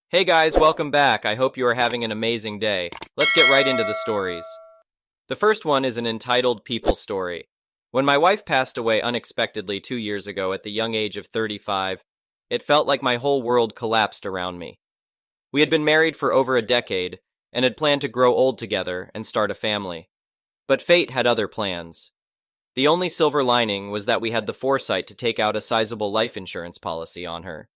Hey guys, welcome back. I hope you are having an amazing day. Let's get right into the stories. The first one is an entitled People story. When my wife passed away unexpectedly 2 years ago at the young age of 35, it felt like my whole world collapsed around me. We had been married for over a decade and had planned to grow old together and start a family. But fate had other plans. The only silver lining was that we had the foresight to take out a sizable life insurance policy on her.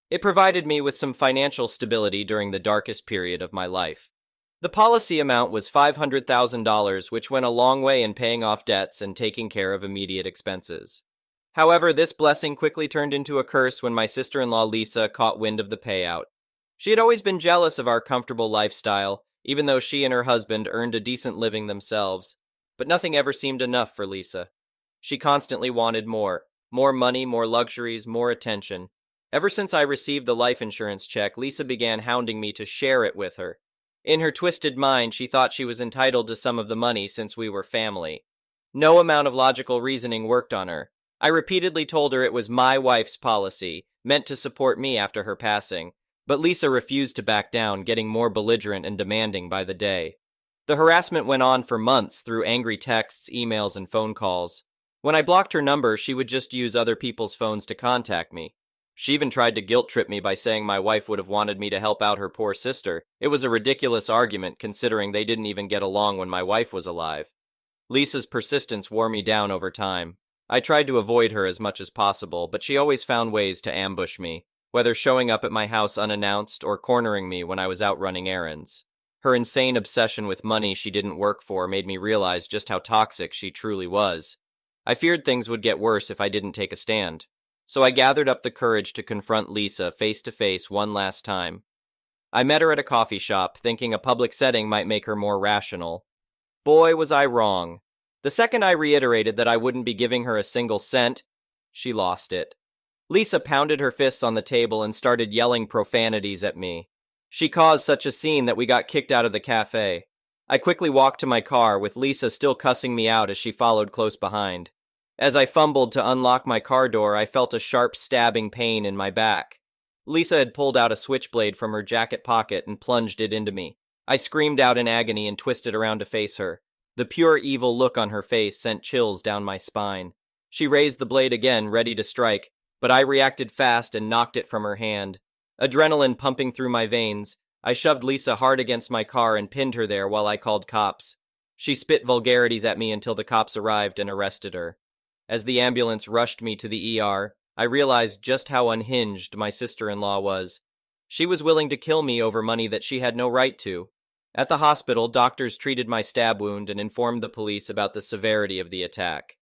It provided me with some financial stability during the darkest period of my life. The policy amount was $500,000, which went a long way in paying off debts and taking care of immediate expenses. However, this blessing quickly turned into a curse when my sister-in-law Lisa caught wind of the payout. She had always been jealous of our comfortable lifestyle, even though she and her husband earned a decent living themselves. But nothing ever seemed enough for Lisa. She constantly wanted more. More money, more luxuries, more attention. Ever since I received the life insurance check, Lisa began hounding me to share it with her. In her twisted mind, she thought she was entitled to some of the money since we were family. No amount of logical reasoning worked on her. I repeatedly told her it was my wife's policy, meant to support me after her passing, but Lisa refused to back down, getting more belligerent and demanding by the day. The harassment went on for months through angry texts, emails, and phone calls. When I blocked her number, she would just use other people's phones to contact me. She even tried to guilt-trip me by saying my wife would have wanted me to help out her poor sister. It was a ridiculous argument, considering they didn't even get along when my wife was alive. Lisa's persistence wore me down over time. I tried to avoid her as much as possible, but she always found ways to ambush me, whether showing up at my house unannounced or cornering me when I was out running errands. Her insane obsession with money she didn't work for made me realize just how toxic she truly was. I feared things would get worse if I didn't take a stand. So I gathered up the courage to confront Lisa face to face one last time. I met her at a coffee shop, thinking a public setting might make her more rational. Boy, was I wrong. The second I reiterated that I wouldn't be giving her a single cent, she lost it. Lisa pounded her fists on the table and started yelling profanities at me. She caused such a scene that we got kicked out of the cafe. I quickly walked to my car, with Lisa still cussing me out as she followed close behind. As I fumbled to unlock my car door, I felt a sharp stabbing pain in my back. Lisa had pulled out a switchblade from her jacket pocket and plunged it into me. I screamed out in agony and twisted around to face her. The pure evil look on her face sent chills down my spine. She raised the blade again, ready to strike, but I reacted fast and knocked it from her hand. Adrenaline pumping through my veins, I shoved Lisa hard against my car and pinned her there while I called cops. She spit vulgarities at me until the cops arrived and arrested her. As the ambulance rushed me to the ER, I realized just how unhinged my sister-in-law was. She was willing to kill me over money that she had no right to. At the hospital, doctors treated my stab wound and informed the police about the severity of the attack.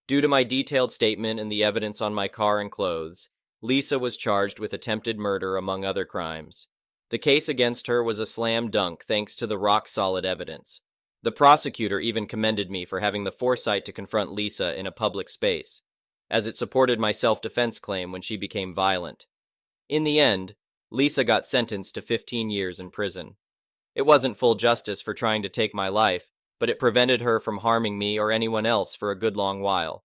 Due to my detailed statement and the evidence on my car and clothes, Lisa was charged with attempted murder among other crimes. The case against her was a slam dunk thanks to the rock-solid evidence. The prosecutor even commended me for having the foresight to confront Lisa in a public space, as it supported my self-defense claim when she became violent. In the end, Lisa got sentenced to 15 years in prison. It wasn't full justice for trying to take my life, but it prevented her from harming me or anyone else for a good long while.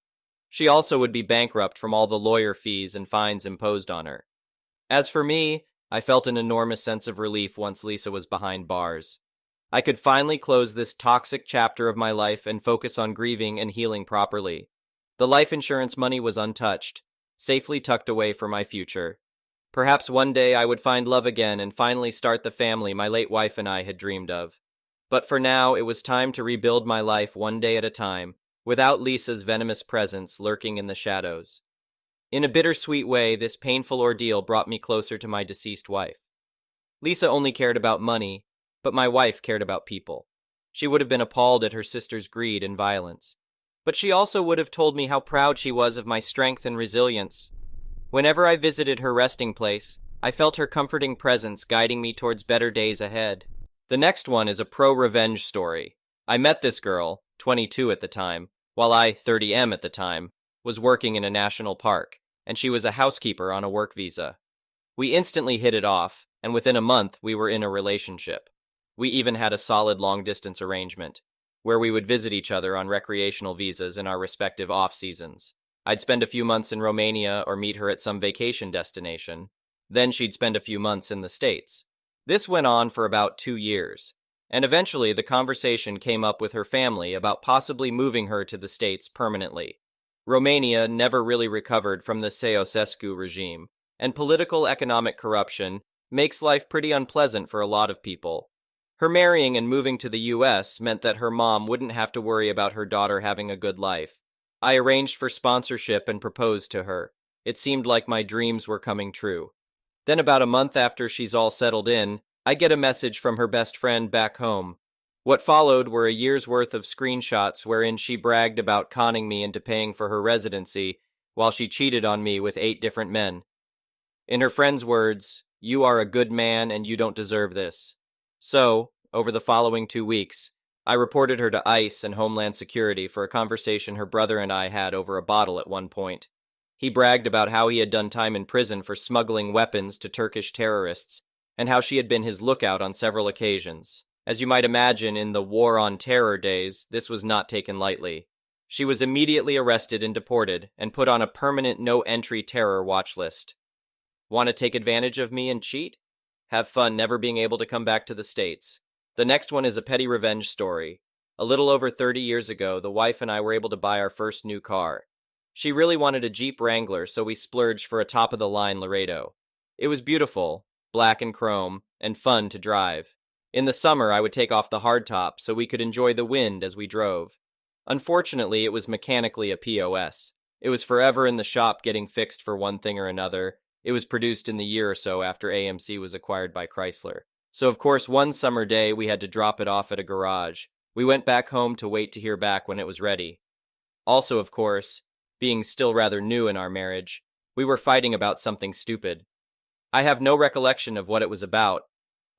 She also would be bankrupt from all the lawyer fees and fines imposed on her. As for me, I felt an enormous sense of relief once Lisa was behind bars. I could finally close this toxic chapter of my life and focus on grieving and healing properly. The life insurance money was untouched, safely tucked away for my future. Perhaps one day I would find love again and finally start the family my late wife and I had dreamed of. But for now, it was time to rebuild my life one day at a time, without Lisa's venomous presence lurking in the shadows. In a bittersweet way, this painful ordeal brought me closer to my deceased wife. Lisa only cared about money, but my wife cared about people. She would have been appalled at her sister's greed and violence. But she also would have told me how proud she was of my strength and resilience. Whenever I visited her resting place, I felt her comforting presence guiding me towards better days ahead. The next one is a pro-revenge story. I met this girl, 22 at the time, while I, 30M at the time, was working in a national park, and she was a housekeeper on a work visa. We instantly hit it off, and within a month we were in a relationship. We even had a solid long-distance arrangement, where we would visit each other on recreational visas in our respective off-seasons. I'd spend a few months in Romania or meet her at some vacation destination. Then she'd spend a few months in the States. This went on for about 2 years, and eventually the conversation came up with her family about possibly moving her to the States permanently. Romania never really recovered from the Ceausescu regime, and political economic corruption makes life pretty unpleasant for a lot of people. Her marrying and moving to the US meant that her mom wouldn't have to worry about her daughter having a good life. I arranged for sponsorship and proposed to her. It seemed like my dreams were coming true. Then about a month after she's all settled in, I get a message from her best friend back home. What followed were a year's worth of screenshots wherein she bragged about conning me into paying for her residency while she cheated on me with 8 different men. In her friend's words, "You are a good man and you don't deserve this." So, over the following 2 weeks, I reported her to ICE and Homeland Security for a conversation her brother and I had over a bottle at one point. He bragged about how he had done time in prison for smuggling weapons to Turkish terrorists, and how she had been his lookout on several occasions. As you might imagine, in the War on Terror days, this was not taken lightly. She was immediately arrested and deported, and put on a permanent no-entry terror watch list. Want to take advantage of me and cheat? Have fun never being able to come back to the States. The next one is a petty revenge story. A little over 30 years ago, the wife and I were able to buy our first new car. She really wanted a Jeep Wrangler, so we splurged for a top-of-the-line Laredo. It was beautiful, black and chrome, and fun to drive. In the summer, I would take off the hardtop so we could enjoy the wind as we drove. Unfortunately, it was mechanically a POS. It was forever in the shop getting fixed for one thing or another. It was produced in the year or so after AMC was acquired by Chrysler. So of course, one summer day, we had to drop it off at a garage. We went back home to wait to hear back when it was ready. Also, of course, being still rather new in our marriage, we were fighting about something stupid. I have no recollection of what it was about.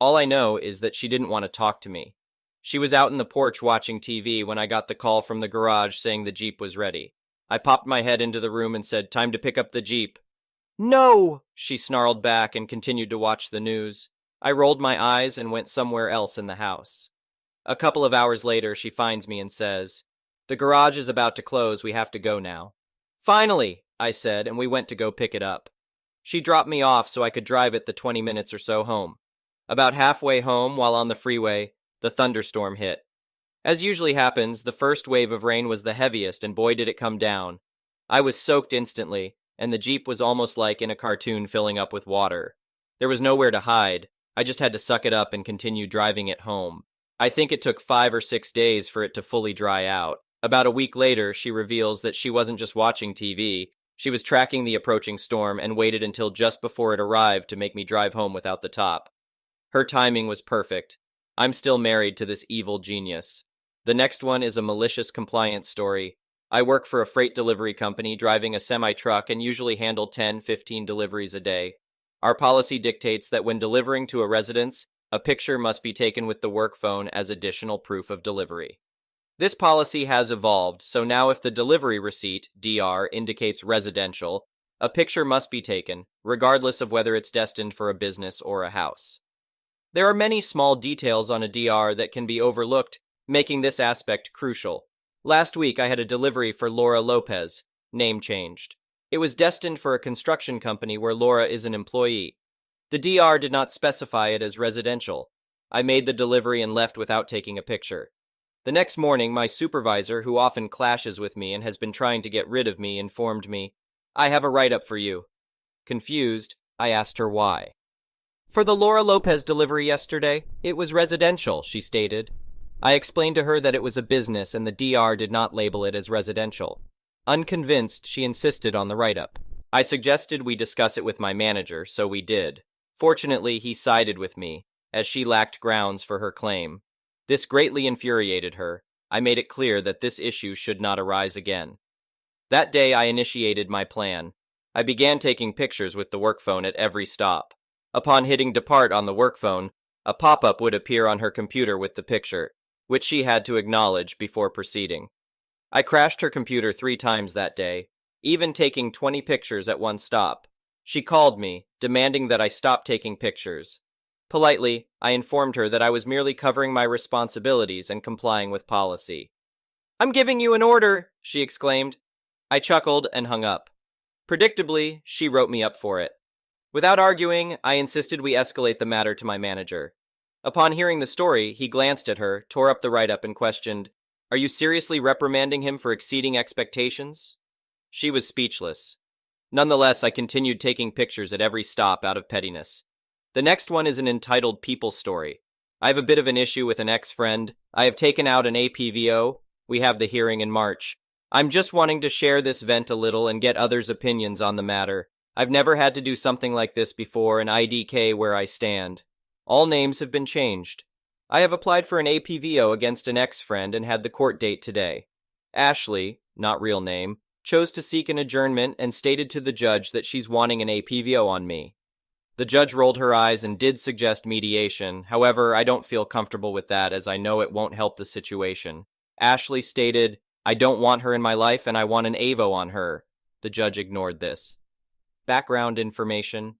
All I know is that she didn't want to talk to me. She was out in the porch watching TV when I got the call from the garage saying the Jeep was ready. I popped my head into the room and said, "Time to pick up the Jeep." "No!" she snarled back and continued to watch the news. I rolled my eyes and went somewhere else in the house. A couple of hours later, she finds me and says, "The garage is about to close, we have to go now." "Finally," I said, and we went to go pick it up. She dropped me off so I could drive it the 20 minutes or so home. About halfway home, while on the freeway, the thunderstorm hit. As usually happens, the first wave of rain was the heaviest, and boy did it come down. I was soaked instantly, and the Jeep was almost like in a cartoon filling up with water. There was nowhere to hide. I just had to suck it up and continue driving it home. I think it took 5 or 6 days for it to fully dry out. About a week later, she reveals that she wasn't just watching TV, she was tracking the approaching storm and waited until just before it arrived to make me drive home without the top. Her timing was perfect. I'm still married to this evil genius. The next one is a malicious compliance story. I work for a freight delivery company driving a semi-truck and usually handle 10-15 deliveries a day. Our policy dictates that when delivering to a residence, a picture must be taken with the work phone as additional proof of delivery. This policy has evolved, so now if the delivery receipt, DR, indicates residential, a picture must be taken, regardless of whether it's destined for a business or a house. There are many small details on a DR that can be overlooked, making this aspect crucial. Last week I had a delivery for Laura Lopez, name changed. It was destined for a construction company where Laura is an employee. The DR did not specify it as residential. I made the delivery and left without taking a picture. The next morning, my supervisor, who often clashes with me and has been trying to get rid of me, informed me, "I have a write-up for you." Confused, I asked her why. "For the Laura Lopez delivery yesterday, it was residential," she stated. I explained to her that it was a business and the DR did not label it as residential. Unconvinced, she insisted on the write-up. I suggested we discuss it with my manager, so we did. Fortunately, he sided with me, as she lacked grounds for her claim. This greatly infuriated her. I made it clear that this issue should not arise again. That day, I initiated my plan. I began taking pictures with the work phone at every stop. Upon hitting depart on the work phone, a pop-up would appear on her computer with the picture, which she had to acknowledge before proceeding. I crashed her computer 3 times that day, even taking 20 pictures at one stop. She called me, demanding that I stop taking pictures. Politely, I informed her that I was merely covering my responsibilities and complying with policy. "I'm giving you an order," she exclaimed. I chuckled and hung up. Predictably, she wrote me up for it. Without arguing, I insisted we escalate the matter to my manager. Upon hearing the story, he glanced at her, tore up the write-up, and questioned, "Are you seriously reprimanding him for exceeding expectations?" She was speechless. Nonetheless, I continued taking pictures at every stop out of pettiness. The next one is an entitled People story. I have a bit of an issue with an ex-friend. I have taken out an APVO. We have the hearing in March. I'm just wanting to share this vent a little and get others' opinions on the matter. I've never had to do something like this before, and IDK where I stand. All names have been changed. I have applied for an APVO against an ex-friend and had the court date today. Ashley, not real name, chose to seek an adjournment and stated to the judge that she's wanting an APVO on me. The judge rolled her eyes and did suggest mediation. However, I don't feel comfortable with that as I know it won't help the situation. Ashley stated, "I don't want her in my life and I want an AVO on her." The judge ignored this. Background information.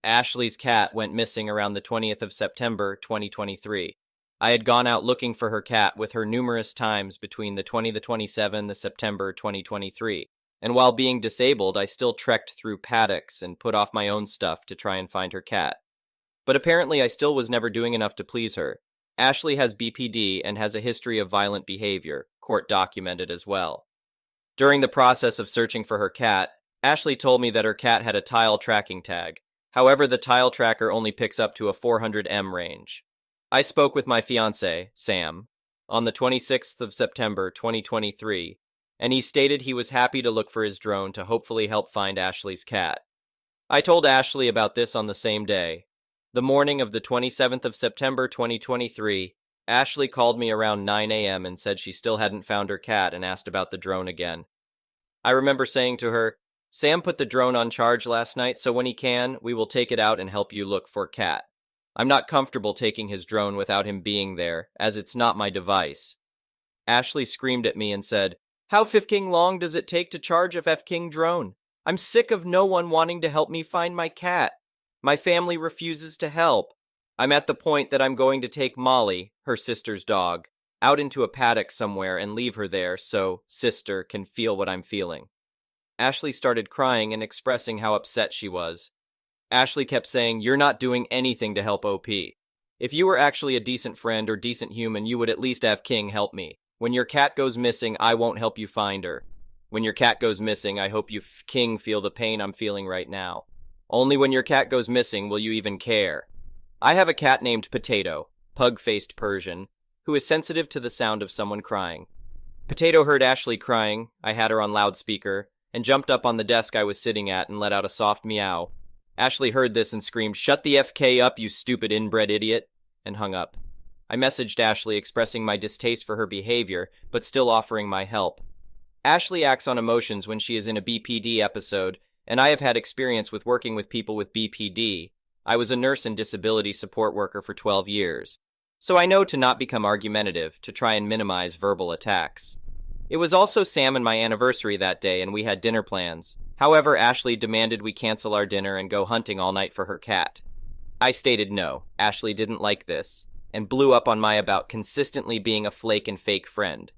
Ashley's cat went missing around the 20th of September, 2023. I had gone out looking for her cat with her numerous times between the 27th of September 2023. And while being disabled, I still trekked through paddocks and put off my own stuff to try and find her cat. But apparently I still was never doing enough to please her. Ashley has BPD and has a history of violent behavior, court documented as well. During the process of searching for her cat, Ashley told me that her cat had a tile tracking tag. However, the tile tracker only picks up to a 400M range. I spoke with my fiancé, Sam, on the 26th of September 2023, and he stated he was happy to look for his drone to hopefully help find Ashley's cat. I told Ashley about this on the same day. The morning of the 27th of September 2023, Ashley called me around 9 a.m. and said she still hadn't found her cat and asked about the drone again. I remember saying to her, "Sam put the drone on charge last night, so when he can, we will take it out and help you look for cat. I'm not comfortable taking his drone without him being there, as it's not my device." Ashley screamed at me and said, "How f***ing long does it take to charge a f***ing drone? I'm sick of no one wanting to help me find my cat. My family refuses to help. I'm at the point that I'm going to take Molly, her sister's dog, out into a paddock somewhere and leave her there so sister can feel what I'm feeling." Ashley started crying and expressing how upset she was. Ashley kept saying, "You're not doing anything to help OP. If you were actually a decent friend or decent human, you would at least have King help me. When your cat goes missing, I won't help you find her. When your cat goes missing, I hope you King feel the pain I'm feeling right now. Only when your cat goes missing will you even care. I have a cat named Potato, pug-faced Persian, who is sensitive to the sound of someone crying. Potato heard Ashley crying, I had her on loudspeaker, and jumped up on the desk I was sitting at and let out a soft meow. Ashley heard this and screamed, "Shut the FK up, you stupid inbred idiot," and hung up. I messaged Ashley expressing my distaste for her behavior, but still offering my help. Ashley acts on emotions when she is in a BPD episode, and I have had experience with working with people with BPD. I was a nurse and disability support worker for 12 years. So I know to not become argumentative, to try and minimize verbal attacks. It was also Sam and my anniversary that day, and we had dinner plans. However, Ashley demanded we cancel our dinner and go hunting all night for her cat. I stated no, Ashley didn't like this, and blew up on my about consistently being a flake and fake friend.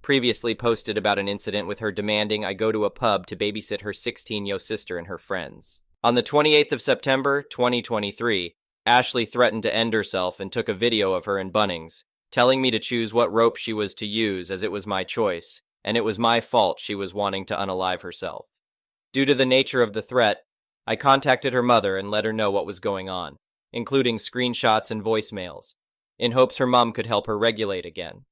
Previously posted about an incident with her demanding I go to a pub to babysit her 16-year-old sister and her friends. On the 28th of September, 2023, Ashley threatened to end herself and took a video of her in Bunnings, telling me to choose what rope she was to use as it was my choice, and it was my fault she was wanting to unalive herself. Due to the nature of the threat, I contacted her mother and let her know what was going on, including screenshots and voicemails, in hopes her mom could help her regulate again.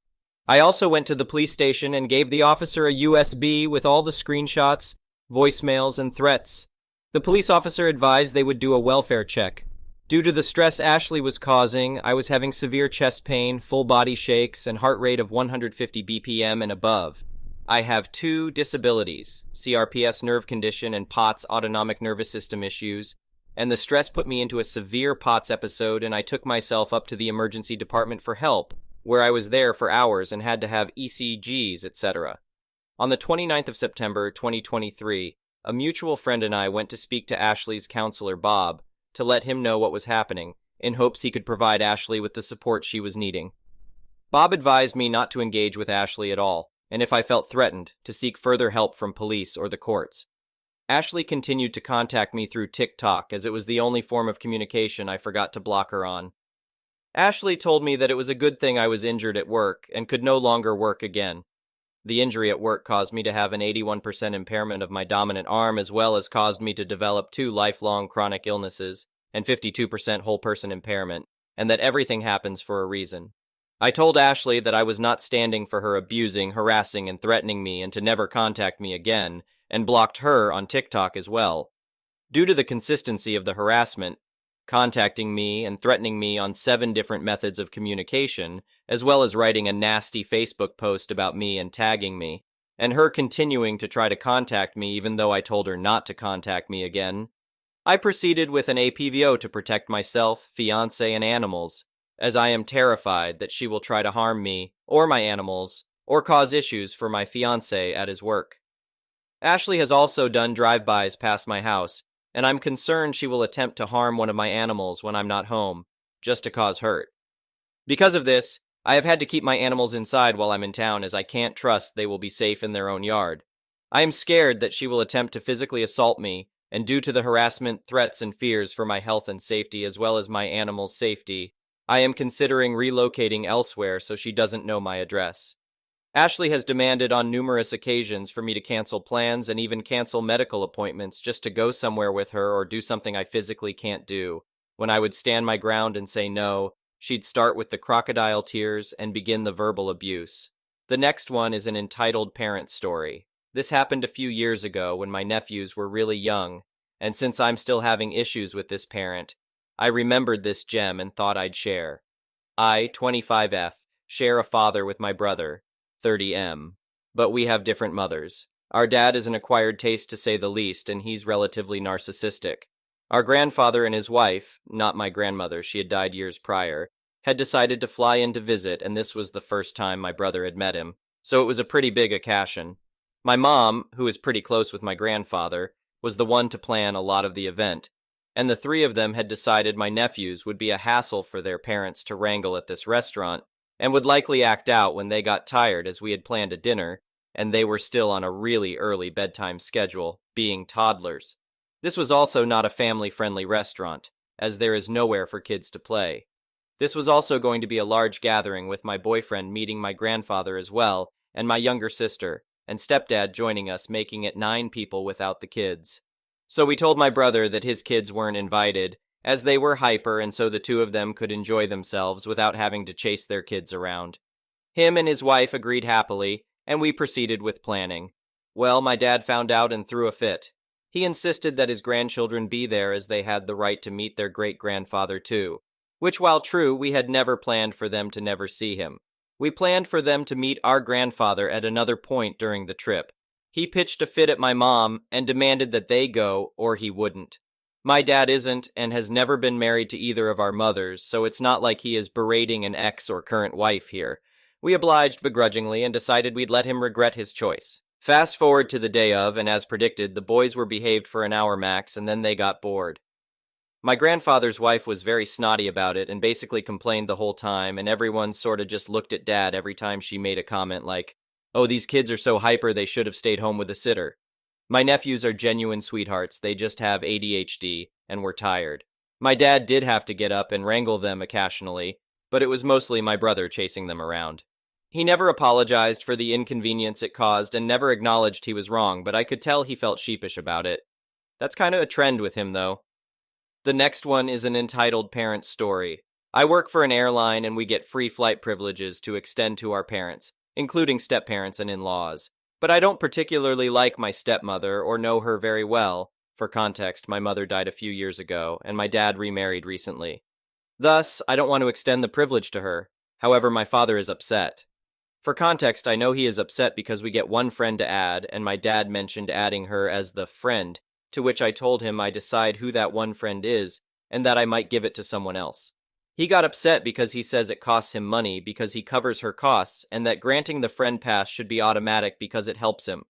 I also went to the police station and gave the officer a USB with all the screenshots, voicemails, and threats. The police officer advised they would do a welfare check. Due to the stress Ashley was causing, I was having severe chest pain, full body shakes, and heart rate of 150 BPM and above. I have 2 disabilities, CRPS nerve condition and POTS autonomic nervous system issues, and the stress put me into a severe POTS episode and I took myself up to the emergency department for help, where I was there for hours and had to have ECGs, etc. On the 29th of September, 2023, a mutual friend and I went to speak to Ashley's counselor, Bob, to let him know what was happening, in hopes he could provide Ashley with the support she was needing. Bob advised me not to engage with Ashley at all, and if I felt threatened, to seek further help from police or the courts. Ashley continued to contact me through TikTok as it was the only form of communication I forgot to block her on. Ashley told me that it was a good thing I was injured at work and could no longer work again. The injury at work caused me to have an 81% impairment of my dominant arm, as well as caused me to develop 2 lifelong chronic illnesses and 52% whole person impairment, and that everything happens for a reason. I told Ashley that I was not standing for her abusing, harassing, and threatening me and to never contact me again, and blocked her on TikTok as well. Due to the consistency of the harassment, contacting me and threatening me on 7 different methods of communication, as well as writing a nasty Facebook post about me and tagging me, and her continuing to try to contact me even though I told her not to contact me again, I proceeded with an APVO to protect myself, fiancé, and animals, as I am terrified that she will try to harm me, or my animals, or cause issues for my fiancé at his work. Ashley has also done drive-bys past my house, and I'm concerned she will attempt to harm one of my animals when I'm not home, just to cause hurt. Because of this, I have had to keep my animals inside while I'm in town, as I can't trust they will be safe in their own yard. I am scared that she will attempt to physically assault me, and due to the harassment, threats, and fears for my health and safety as well as my animals' safety, I am considering relocating elsewhere so she doesn't know my address. Ashley has demanded on numerous occasions for me to cancel plans and even cancel medical appointments just to go somewhere with her or do something I physically can't do. When I would stand my ground and say no, she'd start with the crocodile tears and begin the verbal abuse. The next one is an entitled parent story. This happened a few years ago when my nephews were really young, and since I'm still having issues with this parent, I remembered this gem and thought I'd share. I, 25F, share a father with my brother, 30M, but we have different mothers. Our dad is an acquired taste to say the least, and he's relatively narcissistic. Our grandfather and his wife, not my grandmother, she had died years prior, had decided to fly in to visit, and this was the first time my brother had met him, so it was a pretty big occasion. My mom, who is pretty close with my grandfather, was the one to plan a lot of the event, and the 3 of them had decided my nephews would be a hassle for their parents to wrangle at this restaurant, and would likely act out when they got tired as we had planned a dinner, and they were still on a really early bedtime schedule, being toddlers. This was also not a family-friendly restaurant, as there is nowhere for kids to play. This was also going to be a large gathering with my boyfriend meeting my grandfather as well, and my younger sister, and stepdad joining us, making it 9 people without the kids. So we told my brother that his kids weren't invited, as they were hyper and so the 2 of them could enjoy themselves without having to chase their kids around. Him and his wife agreed happily, and we proceeded with planning. Well, my dad found out and threw a fit. He insisted that his grandchildren be there as they had the right to meet their great-grandfather too, which while true, we had never planned for them to never see him. We planned for them to meet our grandfather at another point during the trip. He pitched a fit at my mom and demanded that they go or he wouldn't. My dad isn't and has never been married to either of our mothers, so it's not like he is berating an ex or current wife here. We obliged begrudgingly and decided we'd let him regret his choice. Fast forward to the day of, and as predicted, the boys were behaved for an hour max and then they got bored. My grandfather's wife was very snotty about it and basically complained the whole time, and everyone sort of just looked at Dad every time she made a comment like, "Oh, these kids are so hyper they should have stayed home with a sitter." My nephews are genuine sweethearts, they just have ADHD and were tired. My dad did have to get up and wrangle them occasionally, but it was mostly my brother chasing them around. He never apologized for the inconvenience it caused and never acknowledged he was wrong, but I could tell he felt sheepish about it. That's kind of a trend with him, though. The next one is an entitled parent story. I work for an airline and we get free flight privileges to extend to our parents, including step-parents and in-laws. But I don't particularly like my stepmother or know her very well. For context, my mother died a few years ago, and my dad remarried recently. Thus, I don't want to extend the privilege to her. However, my father is upset. For context, I know he is upset because we get one friend to add, and my dad mentioned adding her as the friend, to which I told him I decide who that one friend is, and that I might give it to someone else. He got upset because he says it costs him money because he covers her costs, and that granting the friend pass should be automatic because it helps him.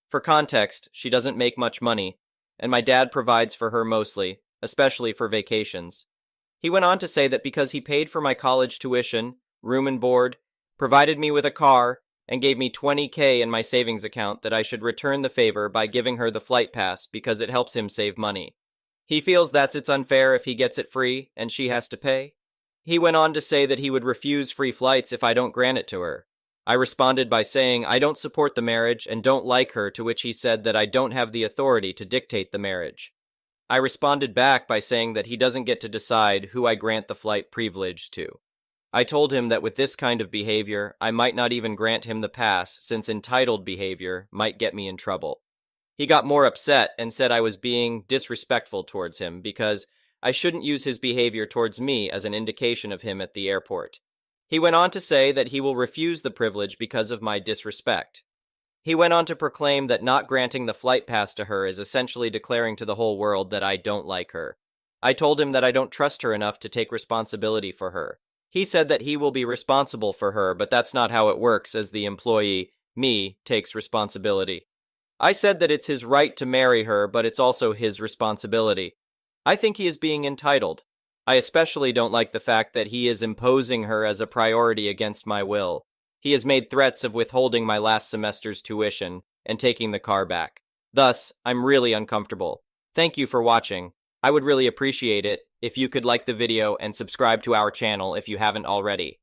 For context, she doesn't make much money, and my dad provides for her mostly, especially for vacations. He went on to say that because he paid for my college tuition, room and board, provided me with a car, and gave me 20K in my savings account that I should return the favor by giving her the flight pass because it helps him save money. He feels it's unfair if he gets it free and she has to pay. He went on to say that he would refuse free flights if I don't grant it to her. I responded by saying I don't support the marriage and don't like her, to which he said that I don't have the authority to dictate the marriage. I responded back by saying that he doesn't get to decide who I grant the flight privilege to. I told him that with this kind of behavior, I might not even grant him the pass since entitled behavior might get me in trouble. He got more upset and said I was being disrespectful towards him because I shouldn't use his behavior towards me as an indication of him at the airport. He went on to say that he will refuse the privilege because of my disrespect. He went on to proclaim that not granting the flight pass to her is essentially declaring to the whole world that I don't like her. I told him that I don't trust her enough to take responsibility for her. He said that he will be responsible for her, but that's not how it works, as the employee, me, takes responsibility. I said that it's his right to marry her, but it's also his responsibility. I think he is being entitled. I especially don't like the fact that he is imposing her as a priority against my will. He has made threats of withholding my last semester's tuition and taking the car back. Thus, I'm really uncomfortable. Thank you for watching. I would really appreciate it if you could like the video and subscribe to our channel if you haven't already.